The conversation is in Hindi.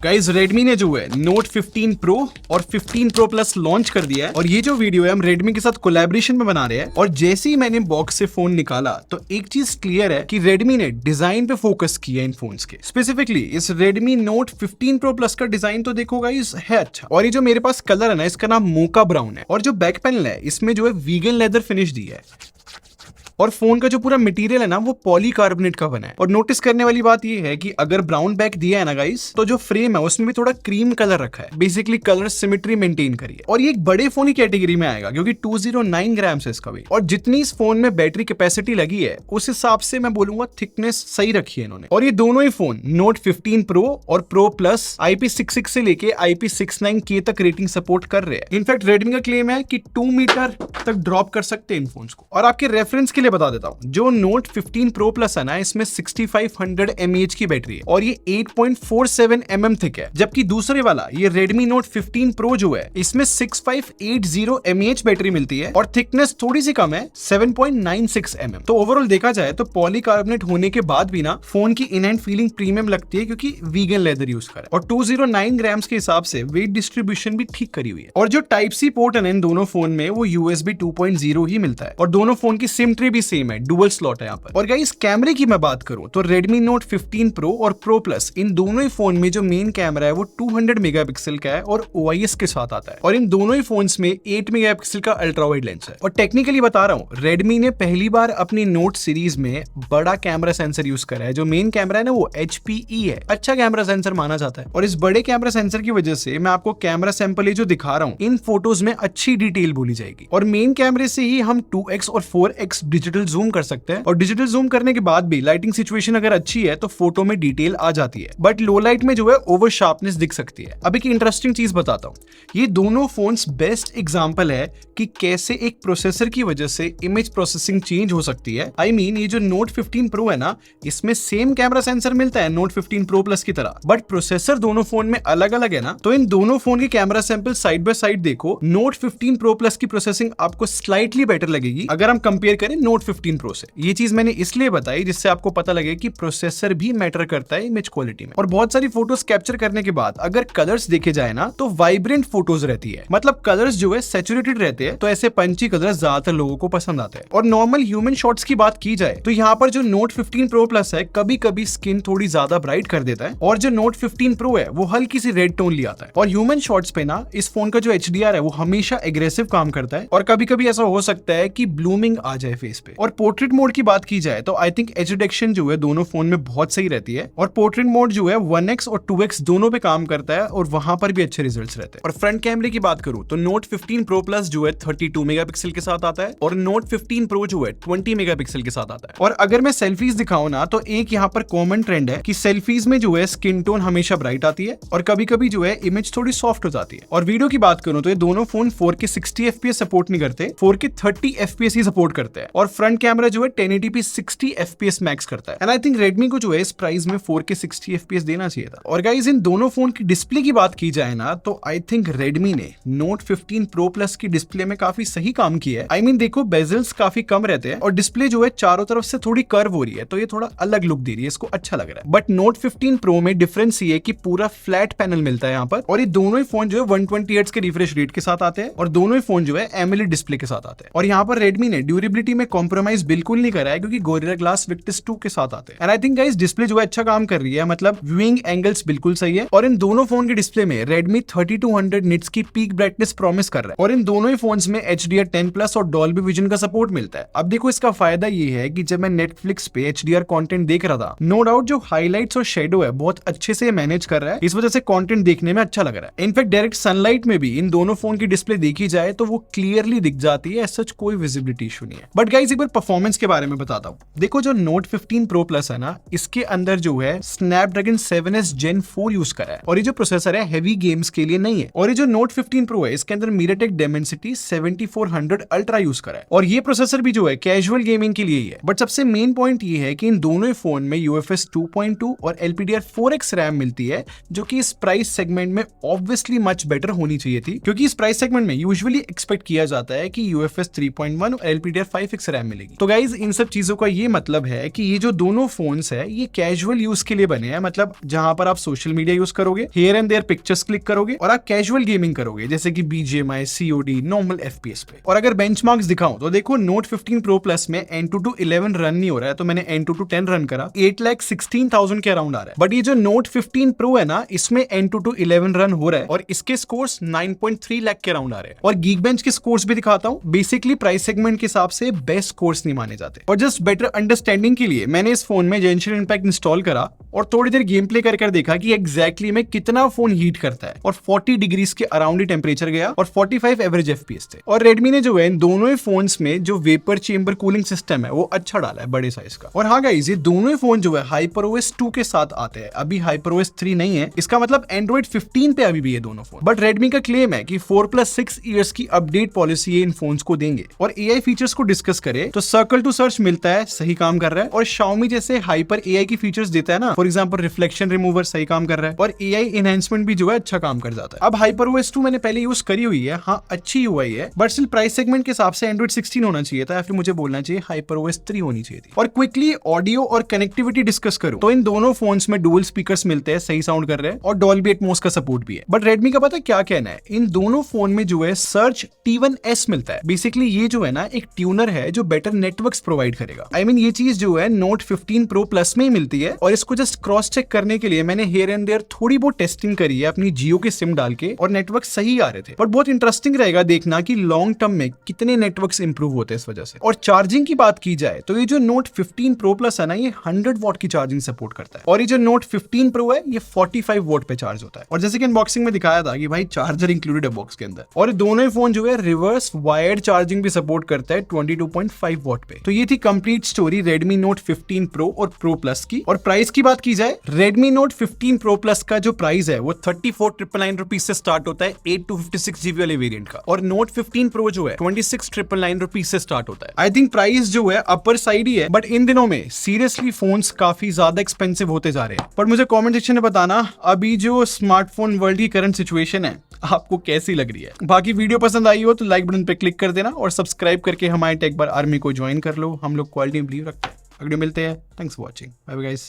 गाइस Redmi ने जो है Note 15 Pro और 15 Pro Plus लॉन्च कर दिया है और ये जो वीडियो है हम Redmi के साथ कोलैबोरेशन में बना रहे हैं। और जैसे ही मैंने बॉक्स से फोन निकाला तो एक चीज क्लियर है कि Redmi ने डिजाइन पे फोकस किया इन फोन्स के। स्पेसिफिकली इस Redmi Note 15 Pro Plus का डिजाइन तो देखो गाइस है अच्छा। और ये जो मेरे पास कलर है ना, इसका नाम मोका ब्राउन है और जो बैक पैनल है इसमें जो है वीगन लेदर फिनिश दिया है और फोन का जो पूरा मटेरियल है ना वो पॉलीकार्बोनेट का बना है। और नोटिस करने वाली बात ये है कि अगर ब्राउन बैक दिया है ना गाइस, तो जो फ्रेम है उसमें भी थोड़ा क्रीम कलर रखा है, बेसिकली कलर सिमेट्री मेंटेन करी है। और ये एक बड़े फोन की कैटेगरी में आएगा क्योंकि 209 ग्राम है इसका वेट। और जितनी इस फोन में बैटरी कैपेसिटी लगी है उस हिसाब से मैं बोलूंगा थिकनेस सही रखी है इन्होंने। और ये दोनों ही फोन Note 15 Pro और Pro Plus IP66 से लेके IP69K तक रेटिंग सपोर्ट कर रहे हैं। इनफैक्ट Redmi का क्लेम है कि 2 मीटर तक ड्रॉप कर सकते हैं इन फोन्स को। और आपके रेफरेंस के लिए बता देता हूं, जो Note 15 Pro Plus है ना, इसमें 6500 mAh की बैटरी है और ये 8.47 mm थिक है। जबकि दूसरे वाला ये Redmi Note 15 Pro जो है इसमें 6580 mAh बैटरी मिलती है और थिकनेस थोड़ी सी कम है 7.96 mm। तो ओवरऑल देखा जाए तो पॉलीकार्बोनेट होने के बाद भी ना फोन की इन हैंड फीलिंग प्रीमियम लगती है क्योंकि वीगन लेदर यूज कर है। और 209 ग्राम्स के हिसाब से वेट डिस्ट्रीब्यूशन भी ठीक करी हुई है। और जो टाइप सी पोर्ट है इन दोनों फोन में वो USB 2.0 ही मिलता है और दोनों फोन की सिम ट्री भी सेम है, डुअल स्लॉट है यहाँ पर। और गाइस कैमरे की मैं बात करूं तो Redmi Note 15 Pro और Pro Plus इन दोनों ही फोन में जो मेन कैमरा है वो 200 मेगापिक्सल का है और OIS के साथ आता है। और इन दोनों ही फोन्स में 8 मेगापिक्सल का अल्ट्रा वाइड लेंस है। और टेक्निकली बता रहा हूं, Redmi ने पहली बार अपनी Note सीरीज में बड़ा कैमरा सेंसर यूज करा है। जो मेन कैमरा है ना वो HPE है, अच्छा कैमरा सेंसर माना जाता है। और इस बड़े कैमरा सेंसर की वजह से मैं आपको कैमरा सैंपल ये जो दिखा रहा हूँ इन फोटोज में अच्छी डिटेल बोली जाएगी। और मेन कैमरे से ही हम 2x और 4x डिजिटल जूम कर सकते हैं। और डिजिटल जूम करने के बाद भी लाइटिंग सिचुएशन अगर अच्छी है तो फोटो में डिटेल आ जाती है, बट लो लाइट में जो है ओवर शार्पनेस दिख सकती है। अब एक इंटरेस्टिंग चीज बताता हूँ, ये दोनों फोन्स बेस्ट एग्जांपल है कि कैसे एक प्रोसेसर की वजह से इमेज प्रोसेसिंग चेंज हो सकती है। I mean, ये जो Note 15 Pro है ना, इसमें सेम कैमरा सेंसर मिलता है Note 15 Pro Plus की तरह, बट प्रोसेसर दोनों फोन में अलग अलग है ना। तो इन दोनों फोन की camera sample side by side देखो, Note 15 Pro Plus की प्रोसेसिंग आपको स्लाइटली बेटर लगेगी अगर हम कंपेयर करें Note 15 Pro से। ये चीज मैंने इसलिए बताई जिससे आपको पता लगे कि प्रोसेसर भी मैटर करता है इमेज क्वालिटी में। और बहुत सारी फोटोज कैप्चर करने के बाद अगर कलर्स देखे जाए ना तो वाइब्रेंट फोटोज रहती है, मतलब कलर्स जो है सैचुरेटेड रहते हैं। तो ऐसे पंची कलर्स ज्यादातर लोगों को पसंद आते हैं। और नॉर्मल ह्यूमन शॉट्स की बात की जाए तो यहाँ पर जो Note 15 Pro Plus है कभी कभी स्किन थोड़ी ज्यादा ब्राइट कर देता है और जो Note 15 Pro है वो हल्की सी रेड टोन ले आता है। और ह्यूमन शॉट्स पे ना इस फोन का जो HDR है वो हमेशा एग्रेसिव काम करता है और कभी कभी ऐसा हो सकता है कि ब्लूमिंग आ जाए फेस पे। और पोर्ट्रेट मोड की बात की जाए तो आई थिंक एज डिटेक्शन जो है दोनों फोन में बहुत सही रहती है। और पोर्ट्रेट मोड जो है 1x और 2x दोनों पे काम करता है और वहां पर भी अच्छे रिजल्ट्स रहते हैं। और फ्रंट कैमरे की बात करूं तो Note 15 Pro Plus जो है 32 मेगापिक्सल के साथ आता है और Note 15 Pro जो है 20 मेगापिक्सल के साथ आता है। और अगर मैं सेल्फीज दिखाऊं ना तो एक यहाँ पर कॉमन ट्रेंड है कि सेल्फीज में जो है स्किन टोन हमेशा ब्राइट आती है और कभी कभी जो है इमेज थोड़ी सॉफ्ट हो जाती है। और वीडियो की बात करूं तो ये दोनों फोन 4K 60 FPS सपोर्ट नहीं करते, 4K 30 FPS ही सपोर्ट करते हैं। और फ्रंट कैमरा जो है 1080p 60 FPS मैक्स करता है। एंड आई थिंक Redmi को जो है इस प्राइस में 4K 60 FPS देना चाहिए था। और गाइस इन दोनों फोन की डिस्प्ले की बात की जाए ना तो आई थिंक Redmi ने Note 15 Pro Plus की डिस्प्ले में काफी सही काम किया है। आई मीन देखो बेजल्स काफी कम रहते हैं और डिस्प्ले जो है चारों तरफ से थोड़ी कर्व हो रही है, तो ये थोड़ा अलग लुक दे रही है, इसको अच्छा लग रहा है। बट Note 15 Pro में डिफरेंस ये है कि पूरा फ्लैट पैनल मिलता है यहाँ पर। और ये दोनों ही फोन जो है 120 Hz के रिफ्रेश रेट के साथ आते हैं और दोनों ही फोन जो है AMOLED डिस्प्ले के साथ आते हैं। और यहाँ पर Redmi ने ड्यूरेबिलिटी में कॉम्प्रोमाइज बिल्कुल नहीं करा है क्योंकि Gorilla Glass Victus 2 के साथ आते हैं। And I think guys display जो है अच्छा काम कर रही है, मतलब व्यूइंग एंगल्स बिल्कुल सही है। और इन दोनों फोन के डिस्प्ले में Redmi 3200 निट्स की पीक ब्राइटनेस प्रॉमिस कर रहा है। और इन दोनों ही फोन्स में HDR10+ और Dolby Vision का सपोर्ट मिलता है। अब देखो इसका फायदा ये है कि जब मैं Netflix पे HDR कंटेंट देख रहा था, नो डाउट जो हाइलाइट्स और शेडो है बहुत अच्छे से मैनेज कर रहा है, इस वजह से कंटेंट देखने में अच्छा लग रहा है। इनफैक्ट डायरेक्ट सनलाइट में भी इन दोनों फोन की डिस्प्ले देखी जाए तो वो क्लियरली दिख जाती है, सच कोई विजिबिलिटी इशू नहीं है। बट गाइस एक बार परफॉर्मेंस के बारे में बताता हूँ। देखो जो Note 15 Pro Plus है ना, इसके अंदर जो है Snapdragon 7S Gen 4 यूज करा है और ये जो प्रोसेसर है हैवी गेम्स के लिए नहीं है। और ये जो Note 15 Pro है इसके अंदर MediaTek Dimensity 7400 Ultra यूज करा है और ये प्रोसेसर भी जो है कैजुअल गेमिंग के लिए ही है। बट सबसे मेन पॉइंट ये है कि इन दोनों ही फोन में UFS 2.2 और LPDR4X रैम मिलती है, जो कि इस प्राइस सेगमेंट में ऑब्वियसली मच बेटर होनी चाहिए थी, क्योंकि इस प्राइस सेगमेंट में यूजुअली एक्सपेक्ट किया जाता है कि UFS 3.1 और LPDR5X रैम मिलेगी। तो गाइज इन सब चीजों का ये मतलब है कि ये जो दोनों फोन्स है ये कैजुअल यूज के लिए बने हैं, मतलब जहां पर आप सोशल मीडिया यूज करोगे, here and there pictures click करोगे और आप कैजुअल गेमिंग करोगे जैसे कि BGMI, COD, नॉर्मल FPS पे। और अगर बेंचमार्क्स दिखाऊं तो देखो Note 15 Pro Plus में Antutu 11 रन नहीं हो रहा है, तो मैंने Antutu 10 रन करा, 8,16,000 के अराउंड आ रहा है। बट ये जो Note 15 Pro है ना, इसमें Antutu 11 रन हो रहा है और इसके स्कोर्स 9.3 लाख के अराउंड आ रहे हैं। और Geekbench के स्कोर्स भी दिखाता हूं, बेसिकली प्राइस सेगमेंट के हिसाब से बेस्ट स्कोर्स नहीं माने जाते। और जस्ट बेटर अंडरस्टैंडिंग के लिए मैंने इस फोन में जेंशिन इंपैक्ट इंस्टॉल करा और थोड़ी देर गेम प्ले कर देखा कि एग्जैक्टली में कितना फोन हीट करता है, और 40 डिग्रीज के अराउंड ही टेम्परेचर गया और 45 एवरेज FPS थे। और रेडमी ने जो है इन दोनों ही फोन्स में जो वेपर चेंबर कूलिंग सिस्टम है वो अच्छा डाला है, बड़े साइज का। और हाँ गाइस, ये दोनों ही फोन जो है HyperOS 2 के साथ आते हैं, अभी HyperOS 3 नहीं है, इसका मतलब Android 15 पे अभी भी ये दोनों फोन। बट रेडमी का क्लेम है कि 4+6 ईयर्स की अपडेट पॉलिसी ये इन फोन्स को देंगे। और AI फीचर्स को डिस्कस करें तो सर्कल टू सर्च मिलता है, सही काम कर रहा है। और Xiaomi जैसे हाइपर AI की फीचर्स देता है ना, फॉर एग्जांपल रिफ्लेक्शन रिमूवर, सही काम कर रहा है। और AI एनहांसमेंट भी जो है अच्छा काम कर जाता है। अब HyperOS 2 मैंने पहले यूज करी हुई है, हाँ अच्छी UI है, बट स्टिल प्राइस सेगमेंट के हिसाब से Android 16 होना चाहिए था, या फिर मुझे बोलना चाहिए HyperOS 3 होनी चाहिए थी। और क्विकली ऑडियो और कनेक्टिविटी डिस्कस करूं तो इन दोनों फोन्स में डुअल स्पीकर्स मिलते हैं, सही साउंड कर रहे हैं, और Dolby Atmos का सपोर्ट भी है। बट रेडमी का पता क्या कहना है, इन दोनों फोन में जो है Surge T1S मिलता है। बेसिकली ये जो है ना एक ट्यूनर है जो बेटर नेटवर्क्स प्रोवाइड करेगा। I mean, ये चीज जो है Note 15 Pro Plus में ही मिलती है। और इसको जस्ट क्रॉस चेक करने के लिए मैंने हियर एंड देयर थोड़ी बहुत टेस्टिंग करी है अपनी जियो के सिम डाल के, और नेटवर्क सही आ रहे थे। बट बहुत इंटरेस्टिंग रहेगा देखना कि लॉन्ग टर्म में कितने नेटवर्क्स इंप्रूव होते हैं इस वजह से। और चार्जिंग की बात की जाए तो ये जो Note 15 Pro Plus है ना, ये 100 वॉट की चार्जिंग सपोर्ट करता है, और ये जो Note 15 Pro है ये 45 वॉट पे चार्ज होता है। और जैसे कि अनबॉक्सिंग में दिखाया था कि भाई चार्जर इंक्लूडेड है बॉक्स के अंदर। और दोनों ही फोन जो है रिवर्स वायर्ड चार्जिंग भी सपोर्ट करता है 22.5 वॉट पे। तो ये थी complete story Redmi Note 15 Pro और Pro Plus की। और प्राइस की बात की जाए, Redmi Note 15 Pro Plus का जो प्राइस है वो 34,999 रुपीज से स्टार्ट होता है 8 to 56 GB वाले वेरिएंट का। और Note 15 Pro जो है 26,999 रुपीज से स्टार्ट होता है। आई थिंक प्राइस जो है अपर साइड ही है, बट इन दिनों में सीरियसली फोन्स काफी ज्यादा एक्सपेंसिव होते जा रहे हैं। पर मुझे कमेंट सेक्शन में बताना अभी जो स्मार्टफोन वर्ल्ड की करंट सिचुएशन है आपको कैसी लग रही है। बाकी वीडियो पसंद आई हो तो लाइक बटन पे क्लिक कर देना, और सब्सक्राइब करके हमारे टेक बार आर्मी को ज्वाइन कर लो। हम लोग क्वालिटी में बिलीव रखते हैं। अगले मिलते हैं। Thanks for watching. Bye bye guys.